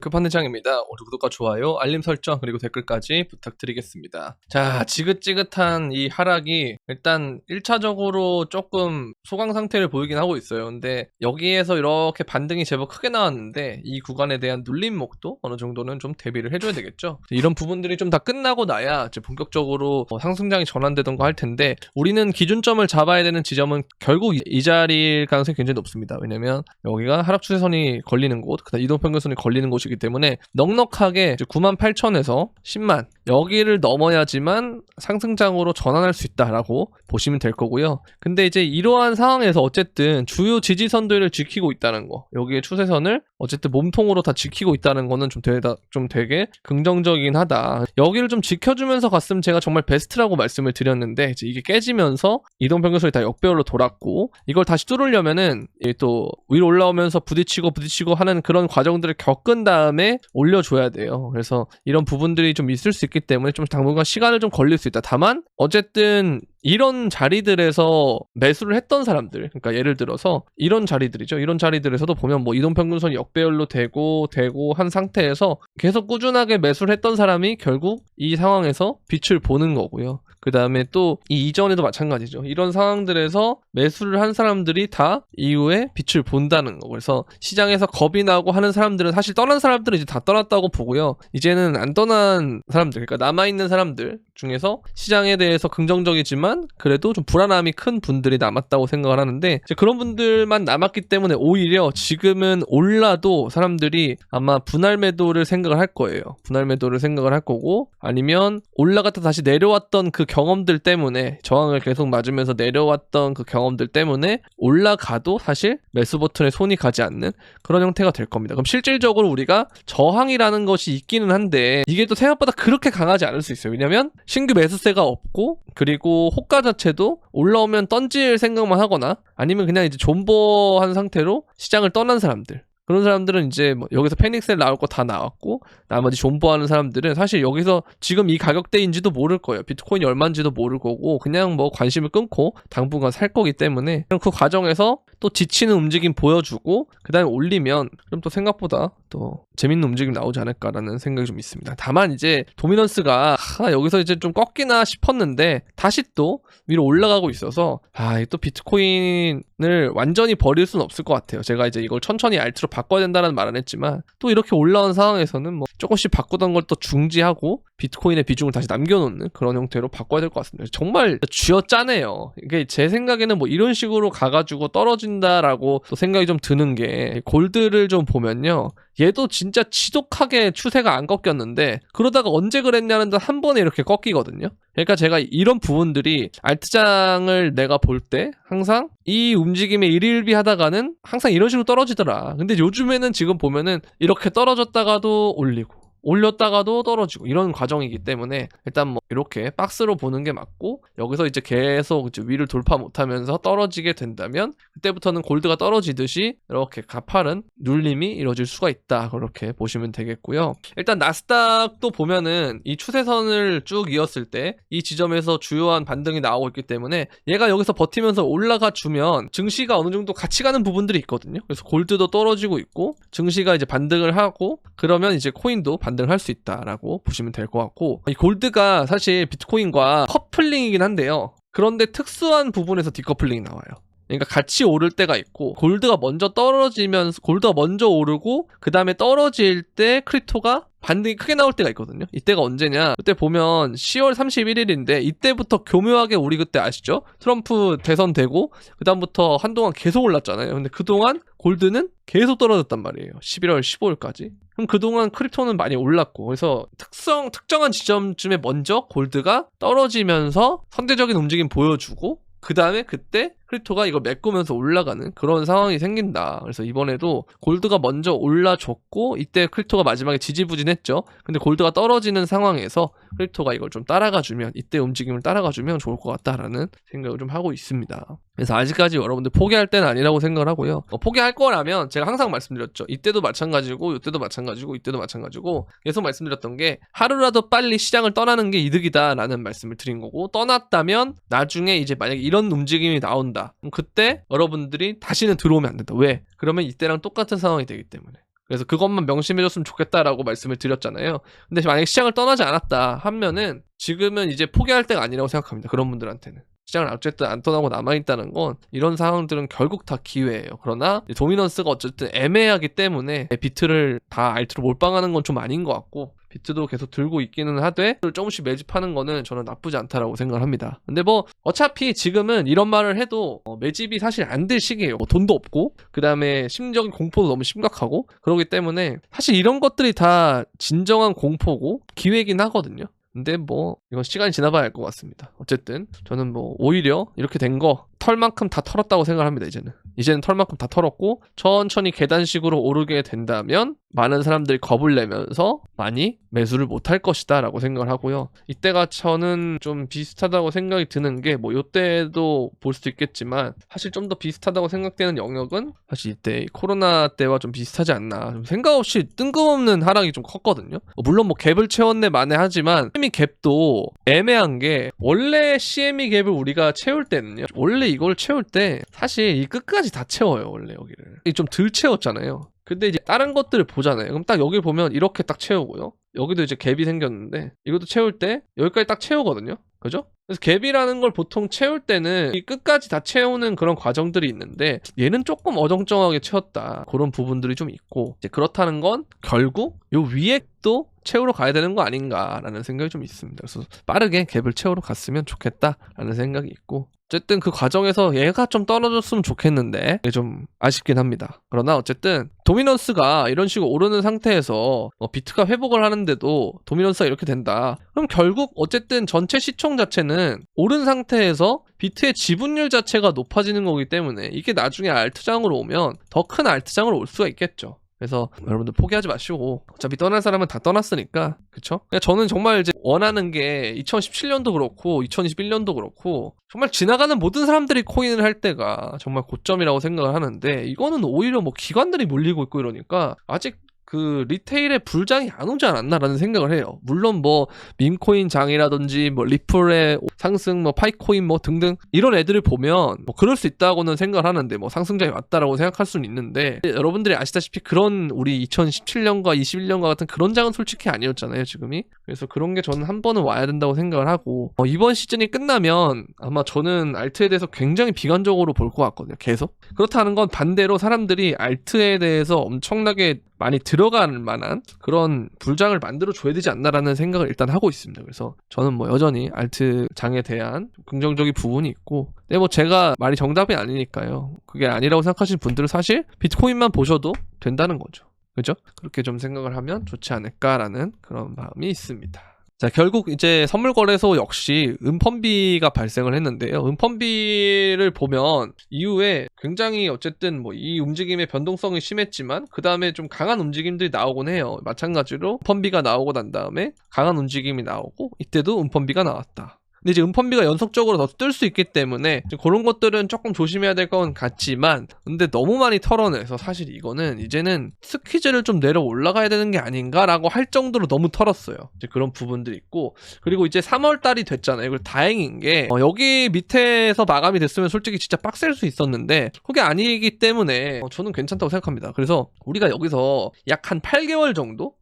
급한대장입니다. 오늘 구독과 좋아요, 알림 설정 그리고 댓글까지 부탁드리겠습니다. 자, 지긋지긋한 이 하락이 일단 1차적으로 조금 소강 상태를 보이긴 하고 있어요. 근데 여기에서 이렇게 반등이 제법 크게 나왔는데 이 구간에 대한 눌림목도 어느 정도는 좀 대비를 해줘야 되겠죠. 이런 부분들이 좀 다 끝나고 나야 이제 본격적으로 상승장이 전환되던가 할 텐데, 우리는 기준점을 잡아야 되는 지점은 결국 이 자리일 가능성이 굉장히 높습니다. 왜냐면 여기가 하락 추세선이 걸리는 곳, 그다음 이동평균선이 걸리는 곳이기 때문에 넉넉하게 98,000에서 10만 여기를 넘어야지만 상승장으로 전환할 수 있다라고 보시면 될 거고요. 근데 이제 이러한 상황에서 어쨌든 주요 지지선들을 지키고 있다는 거, 여기에 추세선을 어쨌든 몸통으로 다 지키고 있다는 거는 좀 되게 긍정적이긴 하다. 여기를 좀 지켜주면서 갔으면 제가 정말 베스트라고 말씀을 드렸는데, 이제 이게 깨지면서 이동평균선이 다 역배열로 돌았고, 이걸 다시 뚫으려면은 또 위로 올라오면서 부딪히고 하는 그런 과정들을 겪은 다음에 올려줘야 돼요. 그래서 이런 부분들이 좀 있을 수 있기 때문에 좀 당분간 시간을 좀 걸릴 수 있다. 다만 어쨌든 이런 자리들에서 매수를 했던 사람들, 그러니까 예를 들어서 이런 자리들이죠. 이런 자리들에서도 보면 뭐 이동평균선이 역배열로 되고 한 상태에서 계속 꾸준하게 매수를 했던 사람이 결국 이 상황에서 빛을 보는 거고요. 그 다음에 또 이 이전에도 마찬가지죠. 이런 상황들에서 매수를 한 사람들이 다 이후에 빛을 본다는 거. 그래서 시장에서 겁이 나고 하는 사람들은, 사실 떠난 사람들은 이제 다 떠났다고 보고요. 이제는 안 떠난 사람들, 그러니까 남아있는 사람들 중에서 시장에 대해서 긍정적이지만 그래도 좀 불안함이 큰 분들이 남았다고 생각을 하는데, 이제 그런 분들만 남았기 때문에 오히려 지금은 올라도 사람들이 아마 분할 매도를 생각을 할 거예요. 분할 매도를 생각을 할 거고, 아니면 올라갔다 다시 내려왔던 그 경험들 때문에, 저항을 계속 맞으면서 내려왔던 그 경험들 때문에 올라가도 사실 매수 버튼에 손이 가지 않는 그런 형태가 될 겁니다. 그럼 실질적으로 우리가 저항이라는 것이 있기는 한데 이게 또 생각보다 그렇게 강하지 않을 수 있어요. 왜냐면 신규 매수세가 없고, 그리고 호가 자체도 올라오면 던질 생각만 하거나 아니면 그냥 이제 존버한 상태로 시장을 떠난 사람들, 그런 사람들은 이제 뭐 여기서 패닉셀 나올 거 다 나왔고, 나머지 존버하는 사람들은 사실 여기서 지금 이 가격대인지도 모를 거예요. 비트코인이 얼마인지도 모를 거고 그냥 뭐 관심을 끊고 당분간 살 거기 때문에, 그 과정에서 또 지치는 움직임 보여주고 그 다음에 올리면 그럼 또 생각보다 또 재밌는 움직임 나오지 않을까라는 생각이 좀 있습니다. 다만 이제 도미넌스가 여기서 이제 좀 꺾이나 싶었는데 다시 또 위로 올라가고 있어서 또 비트코인을 완전히 버릴 수는 없을 것 같아요. 제가 이제 이걸 천천히 알트로 바꿔야 된다는 말은 했지만, 또 이렇게 올라온 상황에서는 뭐 조금씩 바꾸던 걸 또 중지하고 비트코인의 비중을 다시 남겨놓는 그런 형태로 바꿔야 될 것 같습니다. 정말 쥐어짜네요. 이게 제 생각에는 뭐 이런 식으로 가가지고 떨어진다라고 또 생각이 좀 드는 게, 골드를 좀 보면요, 얘도 진짜 지독하게 추세가 안 꺾였는데 그러다가 언제 그랬냐는 듯 한 번에 이렇게 꺾이거든요. 그러니까 제가 이런 부분들이 알트장을 내가 볼 때 항상 이 움직임에 일일비하다가는 항상 이런 식으로 떨어지더라. 근데 요즘에는 지금 보면은 이렇게 떨어졌다가도 올리고 올렸다가도 떨어지고 이런 과정이기 때문에, 일단 뭐 이렇게 박스로 보는 게 맞고, 여기서 이제 계속 이제 위를 돌파 못하면서 떨어지게 된다면 그때부터는 골드가 떨어지듯이 이렇게 가파른 눌림이 이루어질 수가 있다, 그렇게 보시면 되겠고요. 일단 나스닥도 보면은 이 추세선을 쭉 이었을 때 이 지점에서 주요한 반등이 나오고 있기 때문에 얘가 여기서 버티면서 올라가 주면 증시가 어느 정도 같이 가는 부분들이 있거든요. 그래서 골드도 떨어지고 있고 증시가 이제 반등을 하고 그러면 이제 코인도 반등을 할 수 있다라고 보시면 될 것 같고, 이 골드가 사실 비트코인과 커플링이긴 한데요, 그런데 특수한 부분에서 디커플링이 나와요. 그러니까 같이 오를 때가 있고, 골드가 먼저 오르고 그 다음에 떨어질 때 크립토가 반등이 크게 나올 때가 있거든요. 이때가 언제냐, 그때 보면 10월 31일인데 이때부터 교묘하게, 우리 그때 아시죠? 트럼프 대선 되고 그 다음부터 한동안 계속 올랐잖아요. 근데 그동안 골드는 계속 떨어졌단 말이에요. 11월 15일까지. 그럼 그동안 크립토는 많이 올랐고, 그래서 특정한 지점쯤에 먼저 골드가 떨어지면서 선제적인 움직임 보여주고, 그 다음에 그때 크립토가 이걸 메꾸면서 올라가는 그런 상황이 생긴다. 그래서 이번에도 골드가 먼저 올라줬고 이때 크립토가 마지막에 지지부진했죠. 근데 골드가 떨어지는 상황에서 크립토가 이걸 좀 따라가주면, 이때 움직임을 따라가주면 좋을 것 같다라는 생각을 좀 하고 있습니다. 그래서 아직까지 여러분들 포기할 때는 아니라고 생각을 하고요. 포기할 거라면 제가 항상 말씀드렸죠. 이때도 마찬가지고 이때도 마찬가지고 이때도 마찬가지고 계속 말씀드렸던 게, 하루라도 빨리 시장을 떠나는 게 이득이다라는 말씀을 드린 거고, 떠났다면 나중에 이제 만약에 이런 움직임이 나온다, 그럼 그때 여러분들이 다시는 들어오면 안 된다. 왜? 그러면 이때랑 똑같은 상황이 되기 때문에. 그래서 그것만 명심해줬으면 좋겠다라고 말씀을 드렸잖아요. 근데 만약에 시장을 떠나지 않았다 하면은 지금은 이제 포기할 때가 아니라고 생각합니다. 그런 분들한테는. 시장을 어쨌든 안 떠나고 남아있다는 건 이런 상황들은 결국 다 기회예요. 그러나 도미넌스가 어쨌든 애매하기 때문에 비트를 다 알트로 몰빵하는 건 좀 아닌 것 같고, 비트도 계속 들고 있기는 하되 조금씩 매집하는 거는 저는 나쁘지 않다라고 생각을 합니다. 근데 뭐 어차피 지금은 이런 말을 해도 매집이 사실 안 될 시기예요. 뭐 돈도 없고 그 다음에 심리적인 공포도 너무 심각하고 그러기 때문에 사실 이런 것들이 다 진정한 공포고 기회이긴 하거든요. 근데 뭐 이건 시간이 지나봐야 알 것 같습니다. 어쨌든 저는 뭐 오히려 이렇게 된 거 털만큼 다 털었다고 생각합니다. 이제는 털만큼 다 털었고 천천히 계단식으로 오르게 된다면 많은 사람들이 겁을 내면서 많이 매수를 못할 것이다 라고 생각을 하고요. 이때가 저는 좀 비슷하다고 생각이 드는 게 뭐 이때도 볼 수도 있겠지만 사실 좀 더 비슷하다고 생각되는 영역은 사실 이때 코로나 때와 좀 비슷하지 않나. 좀 생각 없이 뜬금없는 하락이 좀 컸거든요. 물론 뭐 갭을 채웠네 만에 하지만 CME 갭도 애매한 게 원래 CME 갭을 우리가 채울 때는요. 원래 이걸 채울 때 사실 이 끝까지 다 채워요. 원래 여기를. 좀 덜 채웠잖아요. 근데 이제 다른 것들을 보잖아요. 그럼 딱 여기 보면 이렇게 딱 채우고요. 여기도 이제 갭이 생겼는데 이것도 채울 때 여기까지 딱 채우거든요. 그죠? 그래서 갭이라는 걸 보통 채울 때는 이 끝까지 다 채우는 그런 과정들이 있는데 얘는 조금 어정쩡하게 채웠다. 그런 부분들이 좀 있고 이제 그렇다는 건 결국 요 위에 또 채우러 가야 되는 거 아닌가라는 생각이 좀 있습니다. 그래서 빠르게 갭을 채우러 갔으면 좋겠다라는 생각이 있고 어쨌든 그 과정에서 얘가 좀 떨어졌으면 좋겠는데 이게 좀 아쉽긴 합니다. 그러나 어쨌든 도미넌스가 이런 식으로 오르는 상태에서 비트가 회복을 하는데도 도미넌스가 이렇게 된다. 그럼 결국 어쨌든 전체 시총 자체는 오른 상태에서 비트의 지분율 자체가 높아지는 거기 때문에 이게 나중에 알트장으로 오면 더 큰 알트장으로 올 수가 있겠죠. 그래서 여러분들 포기하지 마시고 어차피 떠날 사람은 다 떠났으니까 그쵸? 그러니까 저는 정말 이제 원하는 게 2017년도 그렇고 2021년도 그렇고 정말 지나가는 모든 사람들이 코인을 할 때가 정말 고점이라고 생각을 하는데 이거는 오히려 뭐 기관들이 몰리고 있고 이러니까 아직 그 리테일의 불장이 안 오지 않았나라는 생각을 해요. 물론 뭐 밈코인 장이라든지 뭐 리플의 상승, 뭐 파이코인 뭐 등등 이런 애들을 보면 뭐 그럴 수 있다고는 생각을 하는데 뭐 상승장이 왔다라고 생각할 수는 있는데 여러분들이 아시다시피 그런 우리 2017년과 21년과 같은 그런 장은 솔직히 아니었잖아요 지금이. 그래서 그런 게 저는 한 번은 와야 된다고 생각을 하고 이번 시즌이 끝나면 아마 저는 알트에 대해서 굉장히 비관적으로 볼 것 같거든요. 계속. 그렇다는 건 반대로 사람들이 알트에 대해서 엄청나게 많이 들어갈 만한 그런 불장을 만들어줘야 되지 않나라는 생각을 일단 하고 있습니다. 그래서 저는 뭐 여전히 알트장에 대한 긍정적인 부분이 있고 근데 뭐 제가 말이 정답이 아니니까요. 그게 아니라고 생각하시는 분들은 사실 비트코인만 보셔도 된다는 거죠. 그죠? 그렇게 좀 생각을 하면 좋지 않을까라는 그런 마음이 있습니다. 자, 결국 이제 선물거래소 역시 은펀비가 발생을 했는데요. 은펀비를 보면 이후에 굉장히 어쨌든 뭐 이 움직임의 변동성이 심했지만 그 다음에 좀 강한 움직임들이 나오곤 해요. 마찬가지로 은펀비가 나오고 난 다음에 강한 움직임이 나오고 이때도 은펀비가 나왔다. 근데 이제 은펀비가 연속적으로 더 뜰 수 있기 때문에 그런 것들은 조금 조심해야 될 건 같지만 근데 너무 많이 털어내서 사실 이거는 이제는 스퀴즈를 좀 내려 올라가야 되는 게 아닌가라고 할 정도로 너무 털었어요. 이제 그런 부분들이 있고 그리고 이제 3월달이 됐잖아요. 그리고 다행인 게 여기 밑에서 마감이 됐으면 솔직히 진짜 빡셀 수 있었는데 그게 아니기 때문에 저는 괜찮다고 생각합니다. 그래서 우리가 여기서 약 한 8개월 정도?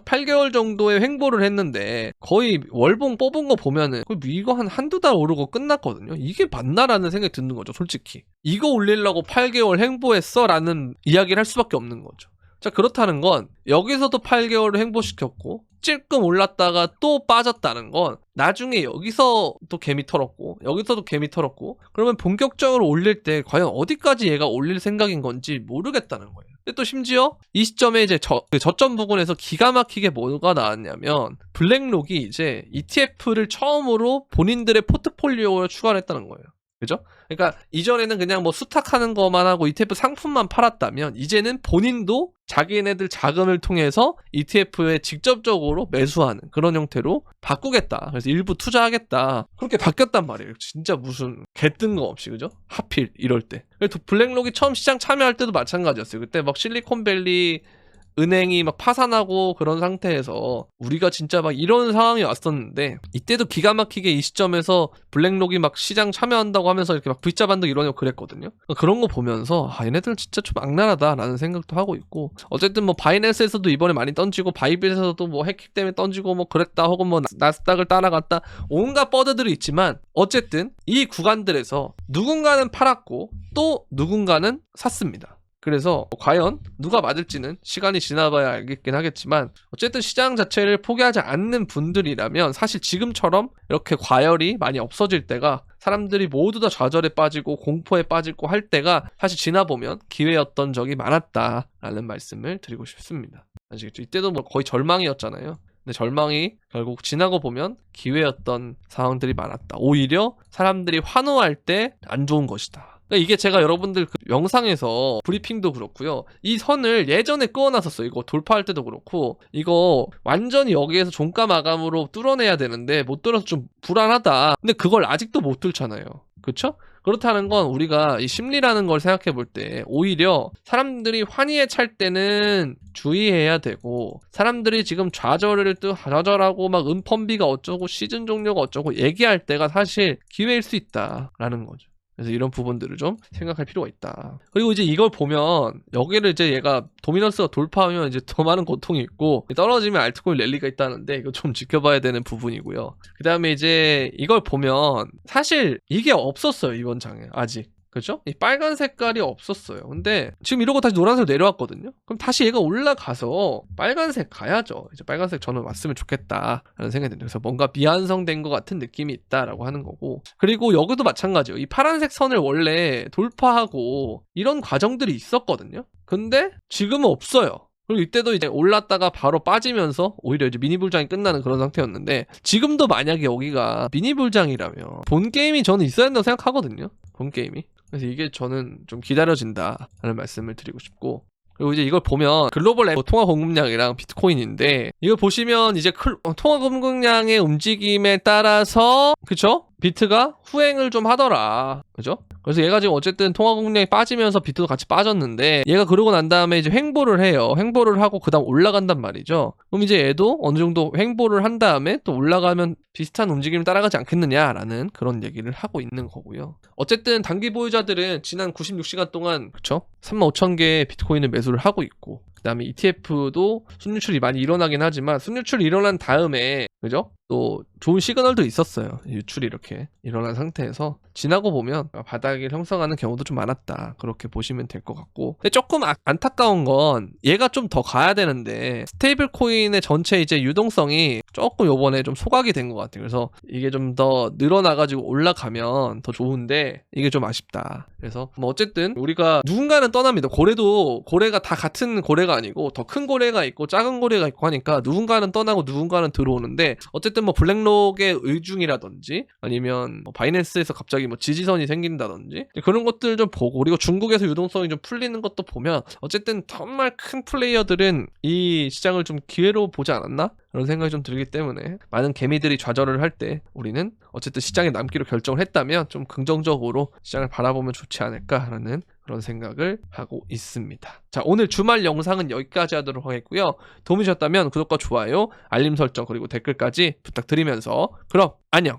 8개월 정도의 횡보를 했는데 거의 월봉 뽑은 거 보면은 이거 한두 달 오르고 끝났거든요. 이게 맞나라는 생각이 드는 거죠. 솔직히 이거 올리려고 8개월 횡보했어? 라는 이야기를 할 수밖에 없는 거죠. 자, 그렇다는 건 여기서도 8개월을 횡보시켰고 찔끔 올랐다가 또 빠졌다는 건 나중에 여기서 또 개미 털었고 여기서도 개미 털었고 그러면 본격적으로 올릴 때 과연 어디까지 얘가 올릴 생각인 건지 모르겠다는 거예요. 근데 또 심지어 이 시점에 이제 저점 부분에서 기가 막히게 뭐가 나왔냐면 블랙록이 이제 ETF를 처음으로 본인들의 포트폴리오에 추가를 했다는 거예요. 그죠? 그러니까 이전에는 그냥 뭐 수탁하는 것만 하고 ETF 상품만 팔았다면 이제는 본인도 자기네들 자금을 통해서 ETF에 직접적으로 매수하는 그런 형태로 바꾸겠다. 그래서 일부 투자하겠다. 그렇게 바뀌었단 말이에요. 진짜 무슨 개뜬금없이 그죠? 하필 이럴 때. 그래서 블랙록이 처음 시장 참여할 때도 마찬가지였어요. 그때 막 실리콘밸리 은행이 막 파산하고 그런 상태에서 우리가 진짜 막 이런 상황이 왔었는데 이때도 기가 막히게 이 시점에서 블랙록이 막 시장 참여한다고 하면서 이렇게 막 V자 반등 이러냐고 그랬거든요. 그런 거 보면서 얘네들 진짜 좀 악랄하다라는 생각도 하고 있고, 어쨌든 뭐 바이낸스에서도 이번에 많이 던지고 바이빗에서도 뭐 해킹 때문에 던지고 뭐 그랬다, 혹은 뭐 나스닥을 따라갔다, 온갖 뻗들이 있지만 어쨌든 이 구간들에서 누군가는 팔았고 또 누군가는 샀습니다. 그래서 과연 누가 맞을지는 시간이 지나봐야 알겠긴 하겠지만, 어쨌든 시장 자체를 포기하지 않는 분들이라면 사실 지금처럼 이렇게 과열이 많이 없어질 때가, 사람들이 모두 다 좌절에 빠지고 공포에 빠지고 할 때가 사실 지나보면 기회였던 적이 많았다라는 말씀을 드리고 싶습니다. 아시겠죠? 이때도 뭐 거의 절망이었잖아요. 근데 절망이 결국 지나고 보면 기회였던 상황들이 많았다. 오히려 사람들이 환호할 때 안 좋은 것이다. 그러니까 이게 제가 여러분들 그 영상에서 브리핑도 그렇고요, 이 선을 예전에 그어놨었어요. 이거 돌파할 때도 그렇고, 이거 완전히 여기에서 종가 마감으로 뚫어내야 되는데 못 뚫어서 좀 불안하다. 근데 그걸 아직도 못 뚫잖아요. 그쵸? 그렇다는 건 우리가 이 심리라는 걸 생각해 볼 때 오히려 사람들이 환희에 찰 때는 주의해야 되고, 사람들이 지금 좌절하고 막 은펀비가 어쩌고 시즌 종료가 어쩌고 얘기할 때가 사실 기회일 수 있다라는 거죠. 그래서 이런 부분들을 좀 생각할 필요가 있다. 그리고 이제 이걸 보면 여기를 이제 얘가 도미넌스가 돌파하면 이제 더 많은 고통이 있고, 떨어지면 알트코인 랠리가 있다는데 이거 좀 지켜봐야 되는 부분이고요. 그 다음에 이제 이걸 보면 사실 이게 없었어요, 이번 장에 아직. 그죠? 이 빨간 색깔이 없었어요. 근데 지금 이러고 다시 노란색으로 내려왔거든요. 그럼 다시 얘가 올라가서 빨간색 가야죠. 이제 빨간색 저는 왔으면 좋겠다라는 생각이 듭니다. 그래서 뭔가 미완성된 것 같은 느낌이 있다라고 하는 거고, 그리고 여기도 마찬가지예요. 이 파란색 선을 원래 돌파하고 이런 과정들이 있었거든요. 근데 지금은 없어요. 그리고 이때도 이제 올랐다가 바로 빠지면서 오히려 이제 미니 불장이 끝나는 그런 상태였는데, 지금도 만약에 여기가 미니 불장이라면 본 게임이 저는 있어야 된다고 생각하거든요. 본 게임이. 그래서 이게 저는 좀 기다려진다라는 말씀을 드리고 싶고, 그리고 이제 이걸 보면 글로벌 통화 공급량이랑 비트코인인데, 이걸 보시면 이제 통화 공급량의 움직임에 따라서 그쵸? 비트가 후행을 좀 하더라. 그죠? 그래서 얘가 지금 어쨌든 통화 공급량이 빠지면서 비트도 같이 빠졌는데, 얘가 그러고 난 다음에 이제 횡보를 해요. 횡보를 하고 그 다음 올라간단 말이죠. 그럼 이제 얘도 어느 정도 횡보를 한 다음에 또 올라가면 비슷한 움직임을 따라가지 않겠느냐라는 그런 얘기를 하고 있는 거고요. 어쨌든 단기 보유자들은 지난 96시간 동안 그쵸? 35,000개의 비트코인을 매수를 하고 있고, 그 다음에 ETF도 순유출이 많이 일어나긴 하지만 순유출이 일어난 다음에 그죠? 또 좋은 시그널도 있었어요. 유출이 이렇게 일어난 상태에서 지나고 보면 바닥을 형성하는 경우도 좀 많았다, 그렇게 보시면 될 것 같고, 근데 조금 안타까운 건 얘가 좀 더 가야 되는데 스테이블 코인의 전체 이제 유동성이 조금 요번에 좀 소각이 된 것 같아요. 그래서 이게 좀 더 늘어나가지고 올라가면 더 좋은데 이게 좀 아쉽다. 그래서 뭐 어쨌든 우리가 누군가는 떠납니다. 고래가 다 같은 고래가 아니고 더 큰 고래가 있고 작은 고래가 있고 하니까 누군가는 떠나고 누군가는 들어오는데, 어쨌든 뭐 블랙록의 의중이라든지 아니면 뭐 바이낸스에서 갑자기 뭐 지지선이 생긴다든지 그런 것들 좀 보고, 그리고 중국에서 유동성이 좀 풀리는 것도 보면 어쨌든 정말 큰 플레이어들은 이 시장을 좀 기회로 보지 않았나? 그런 생각이 좀 들기 때문에 많은 개미들이 좌절을 할 때 우리는 어쨌든 시장에 남기로 결정을 했다면 좀 긍정적으로 시장을 바라보면 좋지 않을까라는 그런 생각을 하고 있습니다. 자, 오늘 주말 영상은 여기까지 하도록 하겠고요. 도움이 되셨다면 구독과 좋아요, 알림 설정 그리고 댓글까지 부탁드리면서 그럼 안녕!